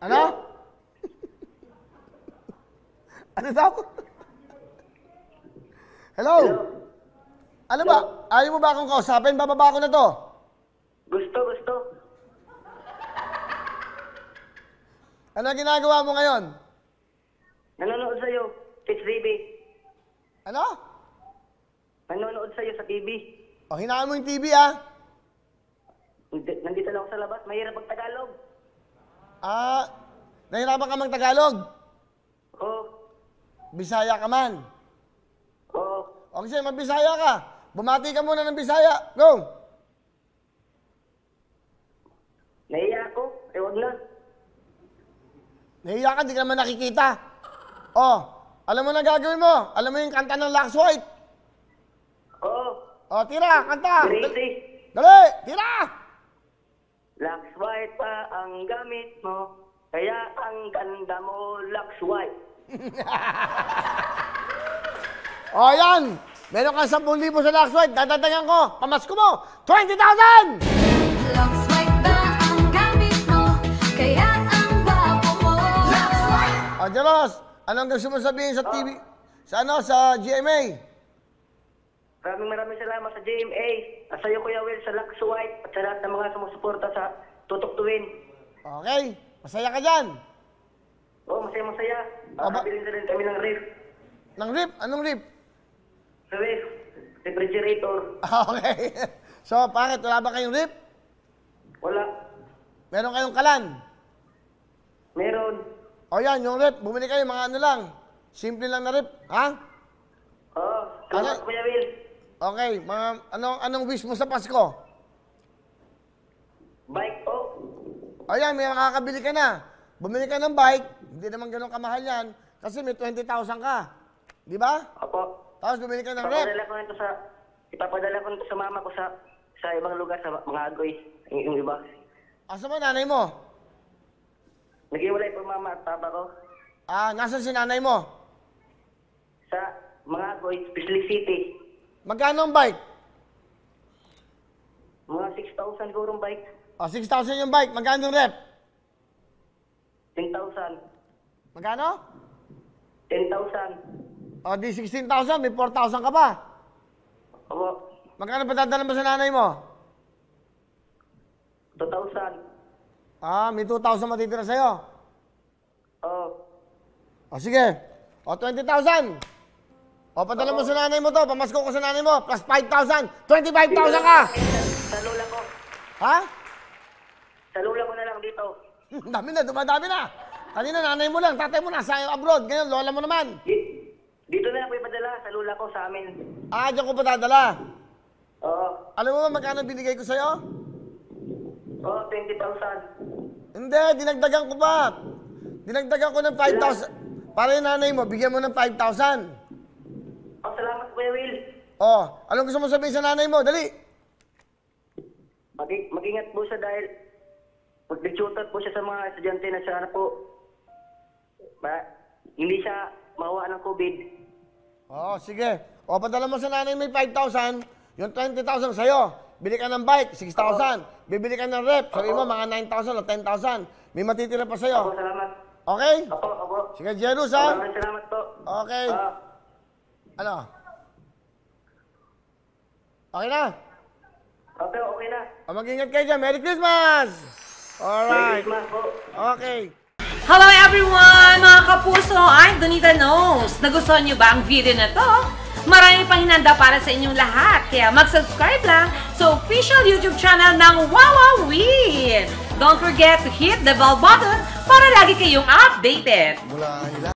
Ano? Ano daw? Hello? Ano ba? Ayaw mo ba akong kausapin? Bababa ko na to. Gusto. Ano ginagawa mo ngayon? Nanonood sa'yo, TV. Ano? Nanonood sa'yo sa TV. O, hinaan mo yung TV, ah. Nandito lang ako sa labas. Mahirap mag-Tagalog. Ah, nahirapan ka mag-Tagalog? Oo. Bisaya ka man. Oo. O, kasi mag-Bisaya ka. Bumati ka muna ng Bisaya. Go! Nahiya ako. Wag na. Nahiya ka, di ka naman nakikita. O, alam mo na gagawin mo. Alam mo yung kanta ng Lux White. Oo. O, tira, kanta. Crazy. Dali, tira! Lux White pa ang gamit mo. Kaya ang ganda mo, Lux White. O, yan. Meron kang 10,000 sa Lux White. Dadagdagan ko. Pamasko mo. 20,000! Lux White ba ang gamit mo? Kaya ang bago mo. Lux White! O, Jaros, anong gusto mo sabihin sa TV? Sa ano? Sa GMA? Maraming salamat sa GMA. At sa'yo, Kuya Will, sa Lux White. At sa lahat ng mga sumusuporta sa Tutok to Win. Okay. Masaya ka dyan. Oo, masaya. Makabilin na rin kami ng ref. Ng rip? Anong rip? Ref. Refrigerator. Okay. So, bakit? Wala ba kayong rip? Wala. Meron kayong kalan? Meron. O yan, yung rip. Bumili kayo, mga ano lang. Simple lang na rip. Ha? Oo. Salamat, Kuya Will. Okay. Mga, anong wish mo sa Pasko? Bike po. O yan, may makakabili ka na. Bumili ka ng bike. Hindi naman ganun kamahal yan. Kasi may 20,000 ka. Di ba? Opo. Tapos bumili ka ng rep. Ipapadala ko nito sa mama ko sa ibang lugar, sa mga agoy. Yung iba. Asa ba nanay mo? Nag-iwalay po mama at papa ko. Ah, nasan si nanay mo? Sa mga agoy, Special City. Magkano ang bike? Mga 6,000 gurong bike. O, 6,000 yung bike. Magkano yung rep? 10,000. Magkano? 10,000. O, di 16,000. May 4,000 ka pa. Opo. Magkano pa dadala mo sa nanay mo? 2,000. Ah, may 2,000 matitira sa'yo. Oo. O, sige. O, 20,000. O, padala mo sa nanay mo to. Pamasko ko sa nanay mo. Plus 5,000. 25,000 ka. Sa lola ko. Ha? Sa lola ko na lang dito. Dami na. Dumadami na. Kanina nanay mo lang. Tatay mo nasa abroad. Ngayon, lola mo naman. Dito na lang po ipadala sa lola ko sa amin. Ah, diyan ko pa dadala. Oo. Alam mo ba magkano binigay ko sa'yo? Oo, 20,000. Hindi, dinagdagan ko pa. Dinagdagan ko ng 5,000. Para yung nanay mo, bigyan mo ng 5,000. Oh, salamat, Kuya Will. Oh, anong gusto mo sabihin sa nanay mo? Dali. Mag-ingat po siya dahil mag-tutor po siya sa mga estudyante na sana po. Hindi siya makuha ng COVID. Oh, sige. O, padala mo sa nanay may 5,000. Yung 20,000 sa'yo. Bili ka ng bike, 6,000. Bibili ka ng rep. Sabi mo, mga 9,000 o 10,000. May matitira pa Opo, sa'yo. salamat. Okay? Opo. Sige, Jerus, ha? Maraming salamat po. Okay. Ano? Okay na? Okay na. O, mag-ingat kayo dyan. Merry Christmas! Alright. Merry Christmas po. Okay. Hello everyone! Mga kapuso, I'm Donita Knows. Nagustuhan niyo ba ang video na to? Marami pang hinanda para sa inyong lahat. Kaya mag-subscribe lang sa official YouTube channel ng Wowowin. Don't forget to hit the bell button para lagi kayong updated.